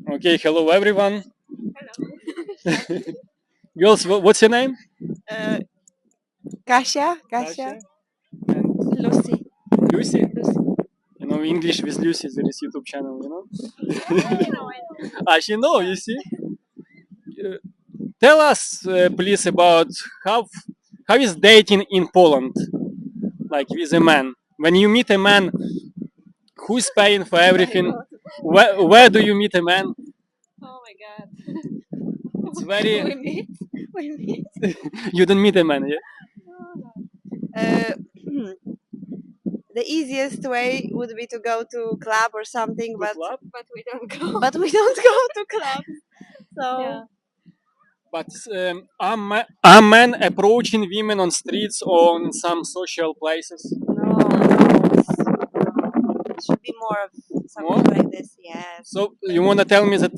Okay, hello everyone. Hello. Girls, what's your name? Uh, Kasia. Kasia. And Lucy. Lucy. Lucy. You know, English with Lucy, there is YouTube channel, you know? I know. Ah, she know, you see? Uh, Tell us, please, about how how is dating in Poland, like with a man. When you meet a man, who's paying for everything? Where do you meet a man? Oh my god. It's very. We meet. We meet. You don't meet a man, yeah? Uh, the easiest way would be to go to club or something, To but club? we don't go. But we don't go to club. So But are men approaching women on streets or in some social places? it should be more of More? something like this. Yes. So you want to tell me that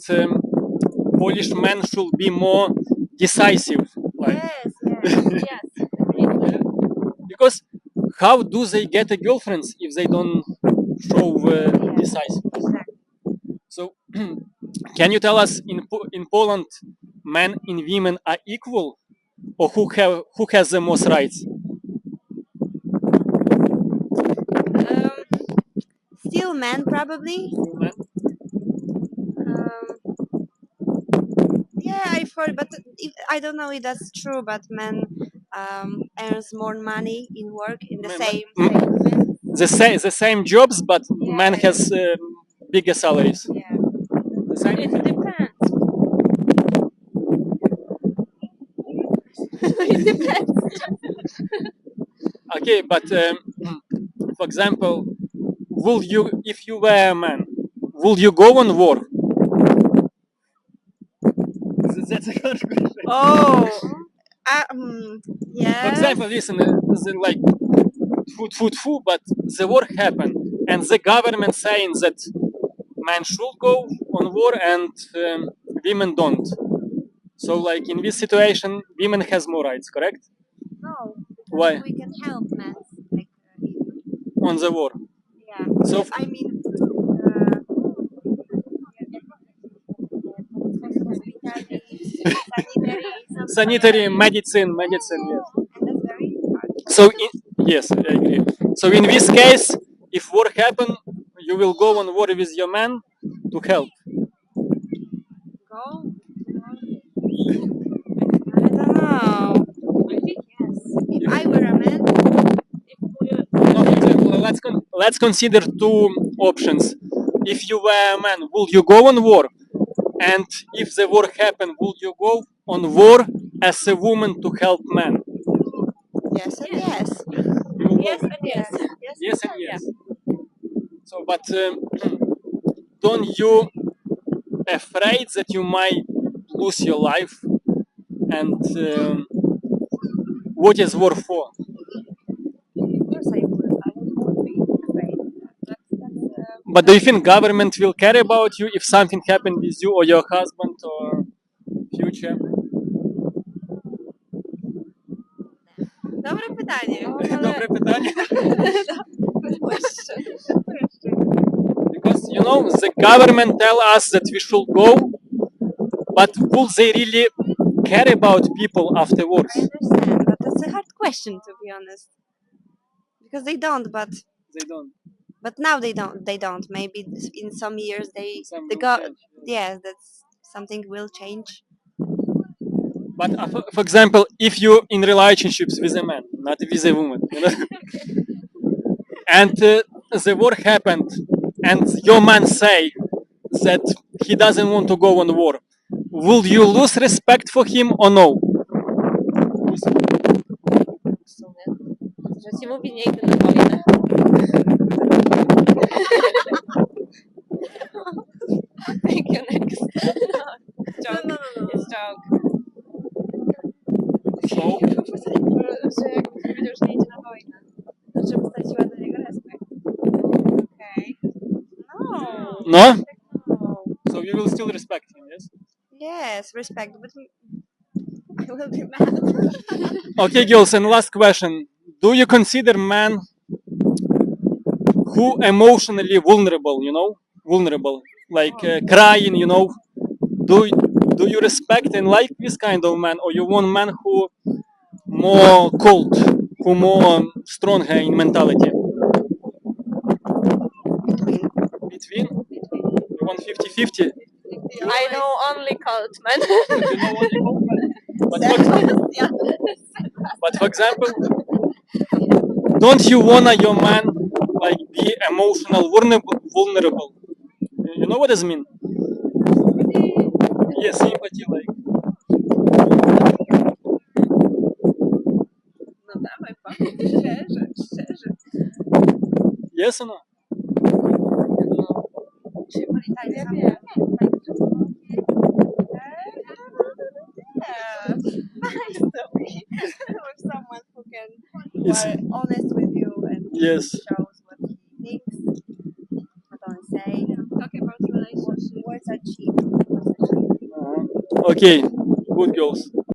Polish men should be more decisive, like Yes. Yes. because how do they get a girlfriends if they don't show decisiveness? Exactly. So can you tell us in Poland, men and women are equal, or who has the most rights? Still men, probably. Men? Yeah, I've heard, but I don't know if that's true. But men earns more money in work in the Men- same men- segment. the same jobs, but man Yeah. has bigger salaries. Yeah, The same. it depends. It depends. Okay, but for example, will you, if you were a man, will you go on war? That's a hard question. Oh, For yes. example, listen, like food, but the war happened, and the government saying that men should go on war and women don't. So, like in this situation, women has more rights, correct? No, Why? we can help men. Like, On the war. yeah. So, I mean, sanitary medicine, yes. and that's very hard. So, yes, I agree. So, in this case, if war happen, you will go on war with your man to help. Go. I don't know. I think yes. If I were a man, if we No, for example, let's consider two options. If you were a man, would you go on war? And if the war happened, would you go on war as a woman to help men? yes and yes. You will Yes go. and yes. Yes and yes. So, but don't you afraid that you might lose your life? And what is war for? Of course I would. I would be afraid. But do you think government will care about you if something happened with you or your husband or future? Dobre pytanie. Dobre pytanie. Good question. Because you know the government tell us that we should go, but will they really care about people afterwards? I understand, but that's a hard question to be honest. Because they don't, They don't. but now they don't. They don't. Maybe in some years Some they will go. change. Yeah, that's something will change. But for example, if you in relationships with a man, not with a woman, you know, and the war happened, and your man say that he doesn't want to go on war, will you lose respect for him or no? W sumie. Że ci mówi nie idę na wojnę. Thank you, next. Joke. No. It's joke. So, Że jakby powiedział, że nie idzie na wojnę. Znaczy straciła do niego respekt. Okay. No. no? No. So you will still respect him, yes? Yes, respect, but I will be mad. Okay, girls, and last question. Do you consider men who emotionally vulnerable, you know? Vulnerable. like crying, you know. Do do you respect and like this kind of man, or you want man who more cold, who more stronger in mentality? Between? You want 50-50? I know only cold men. You know only cold man. But for example, don't you wanna your man like be emotional, vulnerable? You know what does mean? Yeah, sympathy, like. No dawaj, powiedz szczerze, szczerze. Yes or no? Czy byli tak ja wiem. Yeah. Nice to be with someone who can It's are honest with you and yes. shows what he thinks. Not only say. Talk about relationship. Words are cheap. Okay, good girls.